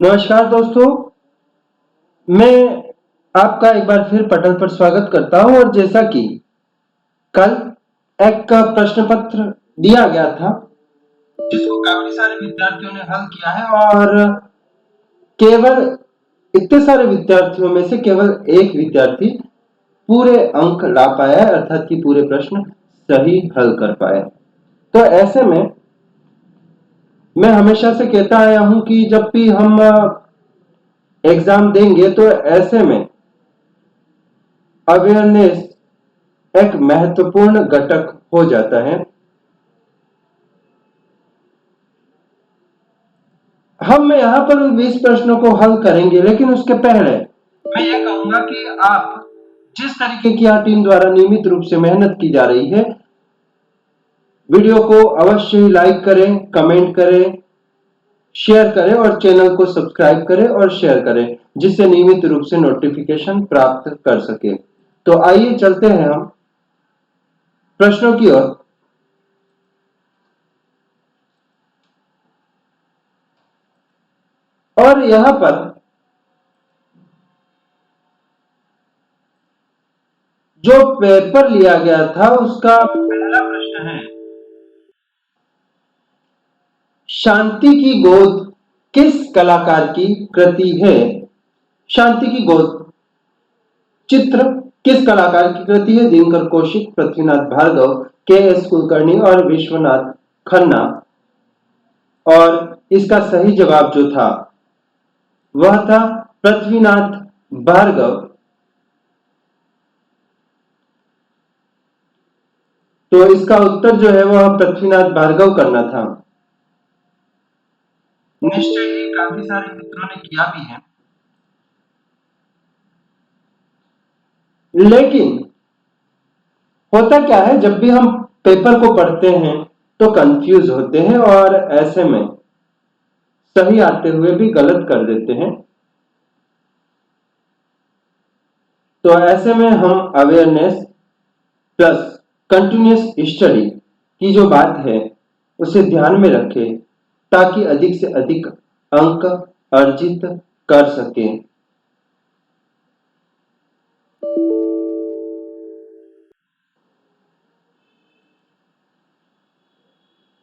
नमस्कार दोस्तों, मैं आपका एक बार फिर पटल पर स्वागत करता हूं। और जैसा कि कल एक प्रश्न पत्र दिया गया था जिसको काफी सारे विद्यार्थियों ने हल किया है, और केवल इतने सारे विद्यार्थियों में से केवल एक विद्यार्थी पूरे अंक ला पाया है, अर्थात कि पूरे प्रश्न सही हल कर पाया। तो ऐसे में मैं हमेशा से कहता आया हूं कि जब भी हम एग्जाम देंगे तो ऐसे में अवेयरनेस एक महत्वपूर्ण घटक हो जाता है। हम यहाँ पर उन 20 प्रश्नों को हल करेंगे, लेकिन उसके पहले मैं ये कहूंगा कि आप जिस तरीके की यहाँ टीम द्वारा नियमित रूप से मेहनत की जा रही है, वीडियो को अवश्य ही लाइक करें, कमेंट करें, शेयर करें और चैनल को सब्सक्राइब करें और शेयर करें, जिससे नियमित रूप से नोटिफिकेशन प्राप्त कर सके। तो आइए चलते हैं हम प्रश्नों की ओर। और यहां पर जो पेपर लिया गया था उसका पहला प्रश्न है, शांति की गोद किस कलाकार की कृति है? शांति की गोद चित्र किस कलाकार की कृति है? दिनकर कौशिक, पृथ्वीनाथ भार्गव, के एस कुलकर्णी और विश्वनाथ खन्ना। और इसका सही जवाब जो था वह था पृथ्वीनाथ भार्गव। तो इसका उत्तर जो है वह पृथ्वीनाथ भार्गव करना था। निश्चय ही काफी सारे मित्रों ने किया भी है, लेकिन होता क्या है, जब भी हम पेपर को पढ़ते हैं तो कंफ्यूज होते हैं और ऐसे में सही आते हुए भी गलत कर देते हैं। तो ऐसे में हम अवेयरनेस प्लस कंटिन्यूस स्टडी की जो बात है उसे ध्यान में रखें, ताकि अधिक से अधिक अंक अर्जित कर सकें।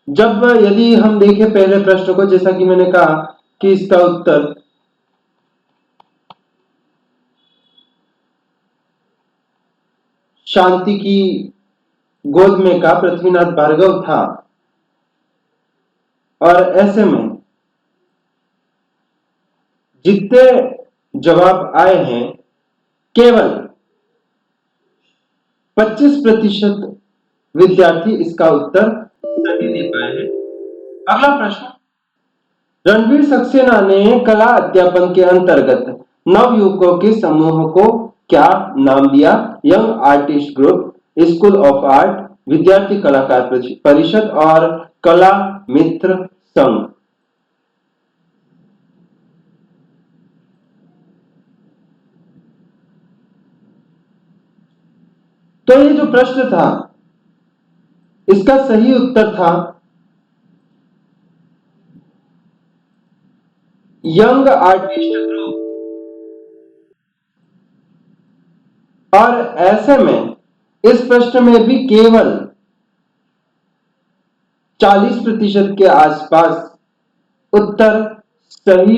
जब यदि हम देखें पहले प्रश्न को, जैसा कि मैंने कहा कि इसका उत्तर शांति की गोद में का पृथ्वीनाथ भार्गव था। और ऐसे में जितने जवाब आए हैं केवल 25% विद्यार्थी इसका उत्तर सही दे पाए हैं। अगला प्रश्न, रणवीर सक्सेना ने कला अध्यापन के अंतर्गत नवयुवकों के समूह को क्या नाम दिया? Young artist group, school of art, विद्यार्थी कलाकार परिषद और कला मित्र संघ। तो ये जो प्रश्न था इसका सही उत्तर था यंग आर्टिस्ट ग्रुप। और ऐसे में इस प्रश्न में भी केवल 40% के आसपास उत्तर सही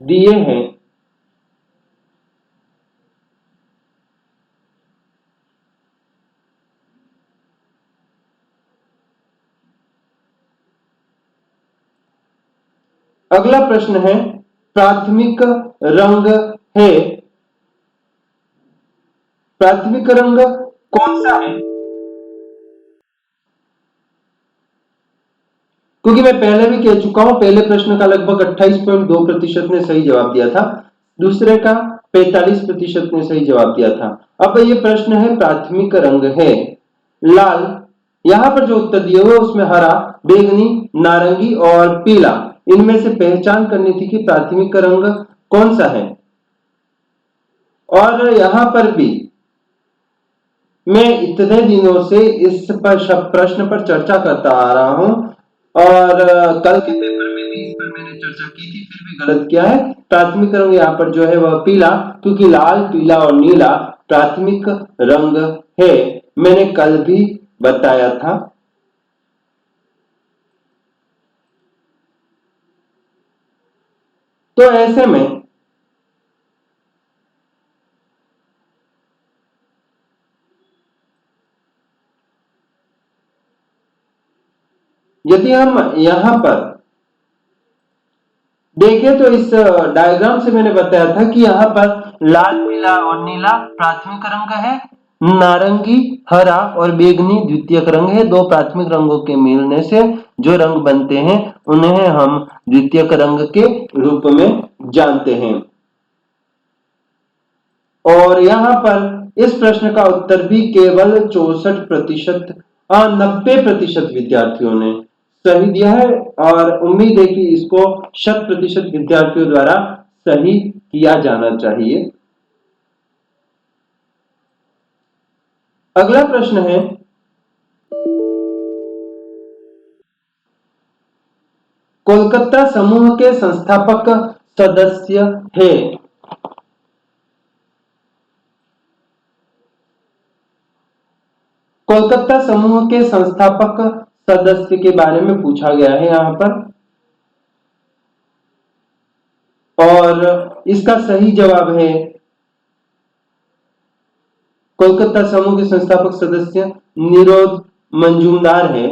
दिए हैं। अगला प्रश्न है, प्राथमिक रंग है, प्राथमिक रंग कौन सा है? क्योंकि मैं पहले भी कह चुका हूं, पहले प्रश्न का लगभग 28.2% ने सही जवाब दिया था, दूसरे का 45% ने सही जवाब दिया था। अब ये प्रश्न है, प्राथमिक रंग है लाल। यहां पर जो उत्तर दिए हुए उसमें हरा, बैंगनी, नारंगी और पीला, इनमें से पहचान करनी थी कि प्राथमिक रंग कौन सा है। और यहां पर भी मैं इतने दिनों से इस प्रश्न पर चर्चा करता आ रहा हूं, और कल के पेपर में भी इस पर मैंने चर्चा की थी, फिर भी गलत किया है। प्राथमिक रंग यहाँ पर जो है वह पीला, क्योंकि लाल, पीला और नीला प्राथमिक रंग है, मैंने कल भी बताया था। तो ऐसे में यदि हम यहां पर देखें तो इस डायग्राम से मैंने बताया था कि यहाँ पर लाल, पीला और नीला प्राथमिक रंग है, नारंगी, हरा और बैंगनी द्वितीयक रंग है। दो प्राथमिक रंगों के मिलने से जो रंग बनते हैं उन्हें हम द्वितीयक रंग के रूप में जानते हैं। और यहाँ पर इस प्रश्न का उत्तर भी केवल 64%, 90% विद्यार्थियों ने सही दिया है और उम्मीद है कि इसको 100% विद्यार्थियों द्वारा सही किया जाना चाहिए। अगला प्रश्न है, कोलकाता समूह के संस्थापक सदस्य है। कोलकाता समूह के संस्थापक सदस्य के बारे में पूछा गया है यहां पर, और इसका सही जवाब है कोलकाता समूह के संस्थापक सदस्य निरोध मंजूमदार है।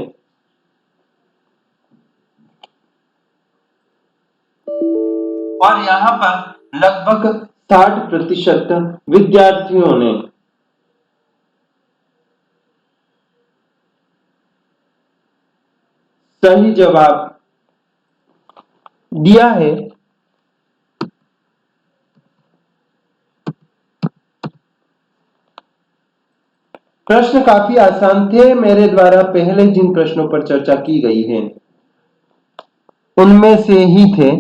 और यहां पर लगभग 60% विद्यार्थियों ने सही जवाब दिया है। प्रश्न काफी आसान थे, मेरे द्वारा पहले जिन प्रश्नों पर चर्चा की गई है उनमें से ही थे।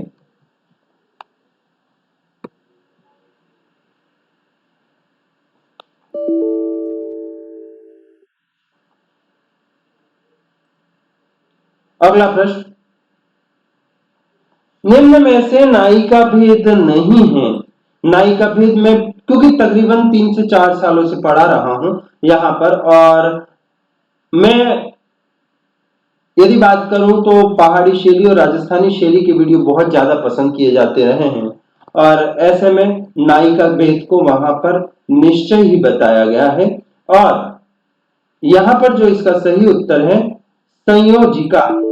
अगला प्रश्न, निम्न में से नाई का भेद नहीं है। नाई का भेद में, क्योंकि तकरीबन 3 से 4 सालों से पढ़ा रहा हूं यहां पर, और मैं यदि बात करूं तो पहाड़ी शैली और राजस्थानी शैली के वीडियो बहुत ज्यादा पसंद किए जाते रहे हैं, और ऐसे में नाई का भेद को वहां पर निश्चय ही बताया गया है। और यहां पर जो इसका सही उत्तर है संयोजिका,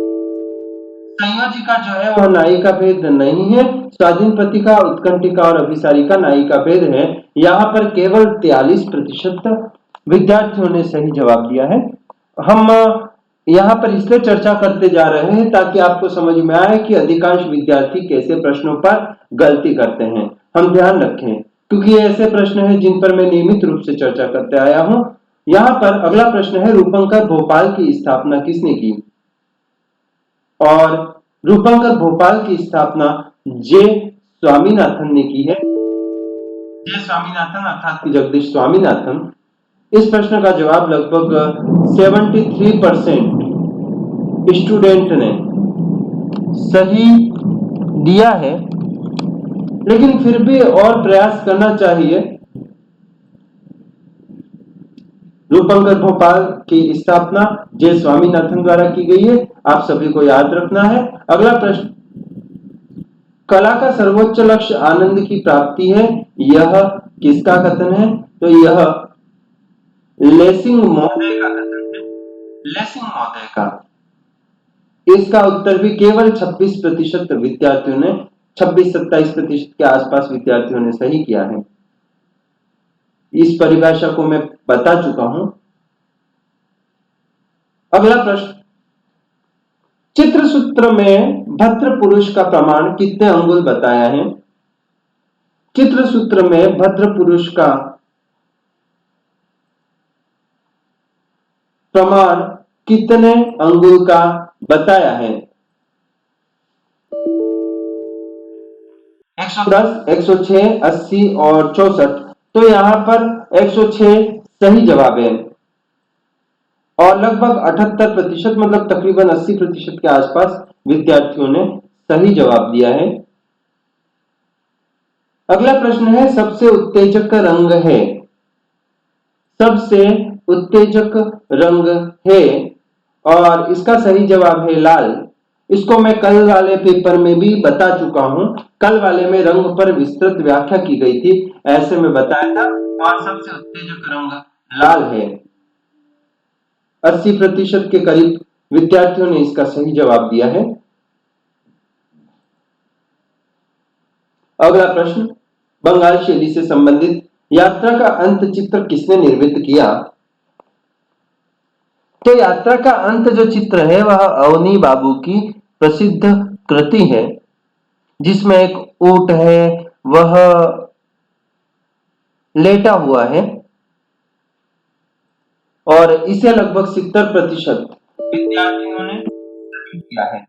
संयोजिका जो है वह नाई का भेद नहीं है। स्वाधीन पत्रिका, उत्कंठिका और अभिसारिका नाई का भेद है। यहाँ पर केवल 43% विद्यार्थियों ने सही जवाब दिया है। हम यहाँ पर इसलिए चर्चा करते जा रहे हैं ताकि आपको समझ में आए कि अधिकांश विद्यार्थी कैसे प्रश्नों पर गलती करते हैं। हम ध्यान रखें, क्योंकि ऐसे प्रश्न हैं जिन पर मैं नियमित रूप से चर्चा करते आया हूं। यहाँ पर अगला प्रश्न है, रूपंकर भोपाल की स्थापना किसने की? और रूपंकर भोपाल की स्थापना जे स्वामीनाथन ने की है। जे स्वामीनाथन अर्थात कि जगदीश स्वामीनाथन। इस प्रश्न का जवाब लगभग 73% स्टूडेंट ने सही दिया है, लेकिन फिर भी और प्रयास करना चाहिए। रूपंकर भोपाल की स्थापना जे स्वामीनाथन द्वारा की गई है, आप सभी को याद रखना है। अगला प्रश्न, कला का सर्वोच्च लक्ष्य आनंद की प्राप्ति है, यह किसका कथन है? तो यह लेसिंग महोदय का कथन है, लेसिंग महोदय का। इसका उत्तर भी केवल 26% विद्यार्थियों ने, 26-27% के आसपास विद्यार्थियों ने सही किया है। इस परिभाषा को मैं बता चुका हूं। अगला प्रश्न, चित्र सूत्र में भद्र पुरुष का प्रमाण कितने अंगुल बताया है? चित्र सूत्र में भद्र पुरुष का प्रमाण कितने अंगुल का बताया है? 110, 106, 80 और 64। तो यहां पर 106 सही जवाब है, और लगभग 78% मतलब तकरीबन 80% के आसपास विद्यार्थियों ने सही जवाब दिया है। अगला प्रश्न है सबसे उत्तेजक रंग है। सबसे उत्तेजक रंग है और इसका सही जवाब है लाल। इसको मैं कल वाले पेपर में भी बता चुका हूं। कल वाले में रंग पर विस्तृत व्याख्या की गई थी, ऐसे में बताया था। और सबसे उत्तेजक रंग लाल है। 80% के करीब विद्यार्थियों ने इसका सही जवाब दिया है। अगला प्रश्न, बंगाल शैली से संबंधित यात्रा का अंत चित्र किसने निर्मित किया? तो यात्रा का अंत जो चित्र है वह अवनी बाबू की प्रसिद्ध कृति है, जिसमें एक ऊंट है, वह लेटा हुआ है और इसे लगभग 70% विद्यार्थियों ने किया है।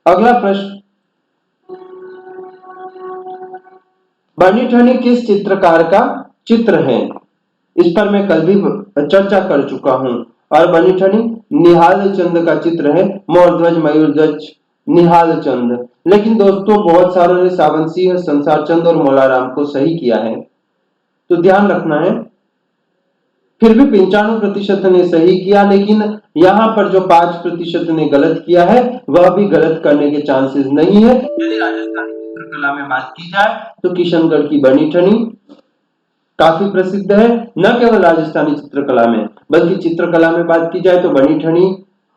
अगला प्रश्न, बनी ठनी किस चित्रकार का चित्र है? इस पर मैं कल भी चर्चा कर चुका हूं। और बनी ठनी निहाल चंद का चित्र है, मोरध्वज मयूर ध्वज निहाल चंद। लेकिन दोस्तों बहुत सारों ने सावन सिंह, संसार चंद और मौलाराम को सही किया है, तो ध्यान रखना है। फिर भी 95% ने सही किया, लेकिन यहां पर जो 5% ने गलत किया है वह भी गलत करने के चांसेस नहीं है। यदि राजस्थानी चित्रकला में बात की जाए तो किशनगढ़ की बनी ठनी काफी प्रसिद्ध है, न केवल राजस्थानी चित्रकला में बल्कि चित्रकला में बात की जाए तो बनी ठनी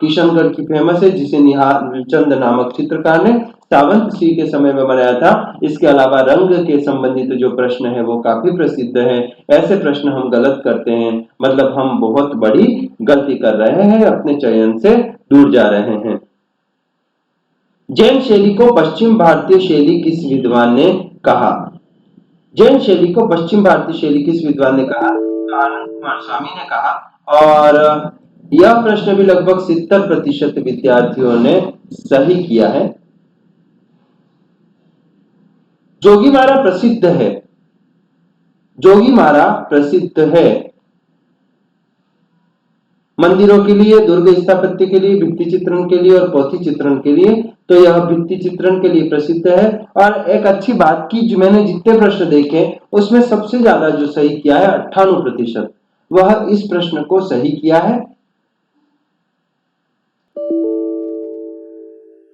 किशनगढ़ की फेमस है, जिसे निहाल चंद नामक चित्रकार ने सावंत सिंह के समय में बनाया था। इसके अलावा रंग के संबंधित जो प्रश्न है वो काफी प्रसिद्ध है। ऐसे प्रश्न हम गलत करते हैं, मतलब हम बहुत बड़ी गलती कर रहे हैं, अपने चयन से दूर जा रहे हैं। जैन शैली को पश्चिम भारतीय शैली किस विद्वान ने कहा? जैन शैली को पश्चिम भारतीय शैली किस विद्वान ने कहा? तो आनंद कुमार स्वामी ने कहा। और यह प्रश्न भी लगभग 70% विद्यार्थियों ने सही किया है। जोगीमारा प्रसिद्ध है। जोगीमारा प्रसिद्ध है मंदिरों के लिए, दुर्ग स्थापत्य के लिए, भित्ति चित्रण के लिए और पोथी चित्रण के लिए। तो यह भित्ति चित्रण के लिए प्रसिद्ध है। और एक अच्छी बात की, जो मैंने जितने प्रश्न देखे उसमें सबसे ज्यादा जो सही किया है 98%, वह इस प्रश्न को सही किया है।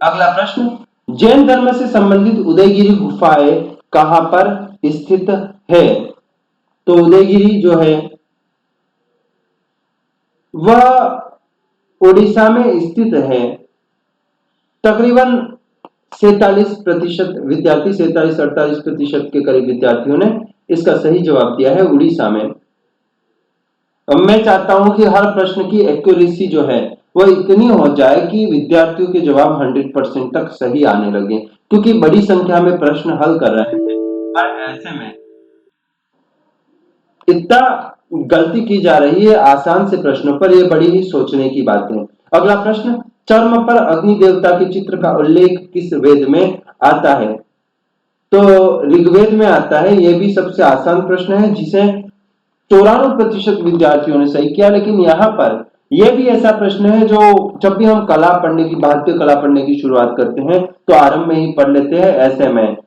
अगला प्रश्न, जैन धर्म से संबंधित उदयगिरी गुफाएं कहां पर स्थित है? तो उदयगिरी जो है वह उड़ीसा में स्थित है। तकरीबन 47% विद्यार्थी, 47-48% के करीब विद्यार्थियों ने इसका सही जवाब दिया है, उड़ीसा में। अब मैं चाहता हूं कि हर प्रश्न की एक्यूरेसी जो है वह इतनी हो जाए कि विद्यार्थियों के जवाब 100% तक सही आने लगे, क्योंकि बड़ी संख्या में प्रश्न हल कर रहे हैं और ऐसे में इतना गलती की जा रही है आसान से प्रश्नों पर, यह बड़ी ही सोचने की बात है। अगला प्रश्न, चर्म पर अग्नि देवता के चित्र का उल्लेख किस वेद में आता है? तो ऋग्वेद में आता है। यह भी सबसे आसान प्रश्न है, जिसे 94% विद्यार्थियों ने सही किया। लेकिन यहाँ पर यह भी ऐसा प्रश्न है जो जब भी हम कला पढ़ने की, भारतीय कला पढ़ने की शुरुआत करते हैं तो आरंभ में ही पढ़ लेते हैं, ऐसे में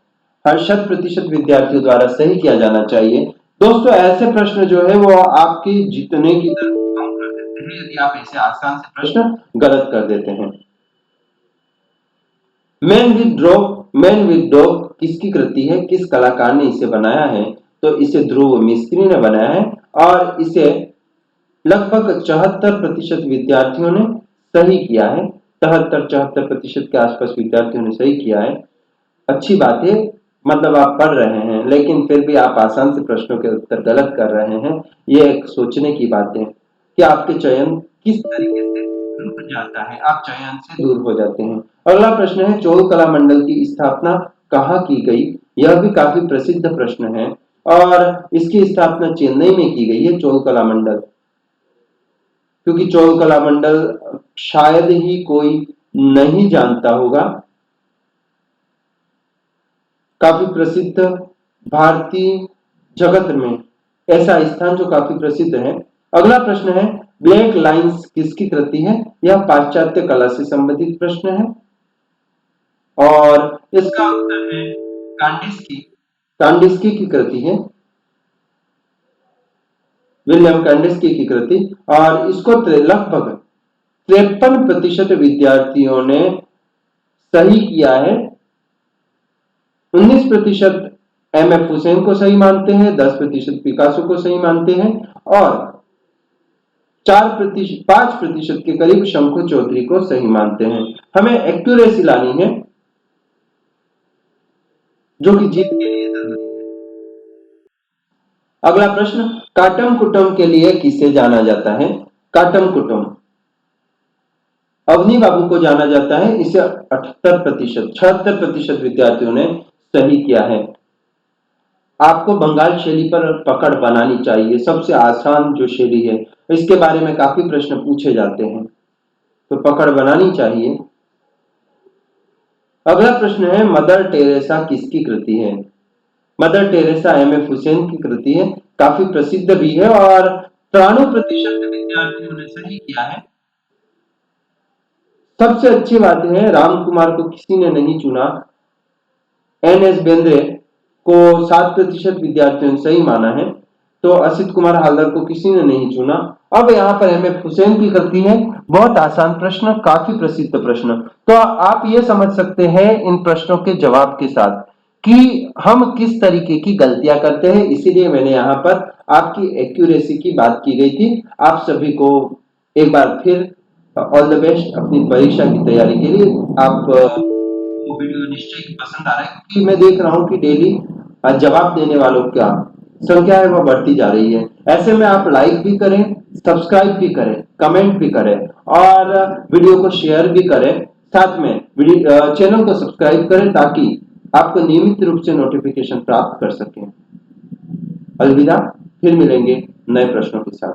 हर 100% विद्यार्थियों द्वारा सही किया जाना चाहिए। दोस्तों ऐसे प्रश्न जो है वो आपकी जीतने की दर को कम कर देते हैं, यदि आप ऐसे आसान से प्रश्न गलत कर देते हैं। मैन विद डॉग किसकी कृति है? किस कलाकार ने इसे बनाया है? तो इसे ध्रुव मिस्त्री ने बनाया है और इसे लगभग 74% विद्यार्थियों ने सही किया है। 73-74% के आसपास विद्यार्थियों ने सही किया है। अच्छी बात है, मतलब आप पढ़ रहे हैं लेकिन फिर भी आप आसान से प्रश्नों के उत्तर गलत कर रहे हैं। ये एक सोचने की बात है कि आपके चयन किस तरीके से रुक जाता है, आप चयन से दूर हो जाते हैं। अगला प्रश्न है, चोल कला मंडल की स्थापना कहाँ की गई? यह भी काफी प्रसिद्ध प्रश्न है और इसकी स्थापना चेन्नई में की गई है, चोल कला मंडल। क्योंकि चोल कला मंडल शायद ही कोई नहीं जानता होगा, काफी प्रसिद्ध भारतीय जगत में ऐसा स्थान जो काफी प्रसिद्ध है। अगला प्रश्न है, ब्लैक लाइंस किसकी कृति है? यह पाश्चात्य कला से संबंधित प्रश्न है और इसका उत्तर है कांडिस्की कांडिस्की की कृति है, विलियम कांडिस्की की कृति। और इसको लगभग 53% विद्यार्थियों ने सही किया है। 19% एम.एफ. हुसैन को सही मानते हैं, 10% पिकासो को सही मानते हैं और 5% के करीब शंकु चौधरी को सही मानते हैं। हमें एक्यूरेसी लानी है जो कि जीत के लिए जरूरी है। अगला प्रश्न, काटम कुटुम के लिए किसे जाना जाता है? काटम कुटुम अवनी बाबू को जाना जाता है। इसे 76% विद्यार्थियों ने सही किया है। आपको बंगाल शैली पर पकड़ बनानी चाहिए, सबसे आसान जो शैली है, इसके बारे में काफी प्रश्न पूछे जाते हैं, तो पकड़ बनानी चाहिए। अगला प्रश्न है, मदर टेरेसा किसकी कृति है? Mother Teresa MF. हुसैन की कृति है, काफी प्रसिद्ध भी है और 93% विद्यार्थियों ने सही किया है। सबसे अच्छी बात है, राम कुमार को किसी ने नहीं चुना। एन.एस. बेंद्रे को 7% विद्यार्थियों ने सही माना है, तो असित कुमार हालदार को किसी ने नहीं चुना। अब यहाँ पर एम.एफ. हुसैन की कृति है, बहुत आसान प्रश्न, काफी प्रसिद्ध प्रश्न। तो आप ये समझ सकते हैं इन प्रश्नों के जवाब के साथ कि हम किस तरीके की गलतियां करते हैं, इसीलिए मैंने यहाँ पर आपकी एक्यूरेसी की बात की गई थी। आप सभी को एक बार फिर ऑल द बेस्ट अपनी परीक्षा की तैयारी के लिए। आप वीडियो निश्चय पसंद आ रहा है, क्योंकि मैं देख रहा हूँ कि डेली जवाब देने वालों का संख्या है वह बढ़ती जा रही है। ऐसे में आप लाइक भी करें, सब्सक्राइब भी करें, कमेंट भी करें और वीडियो को शेयर भी करें। साथ में चैनल को सब्सक्राइब करें ताकि आपको नियमित रूप से नोटिफिकेशन प्राप्त कर सकें। अलविदा, फिर मिलेंगे नए प्रश्नों के साथ।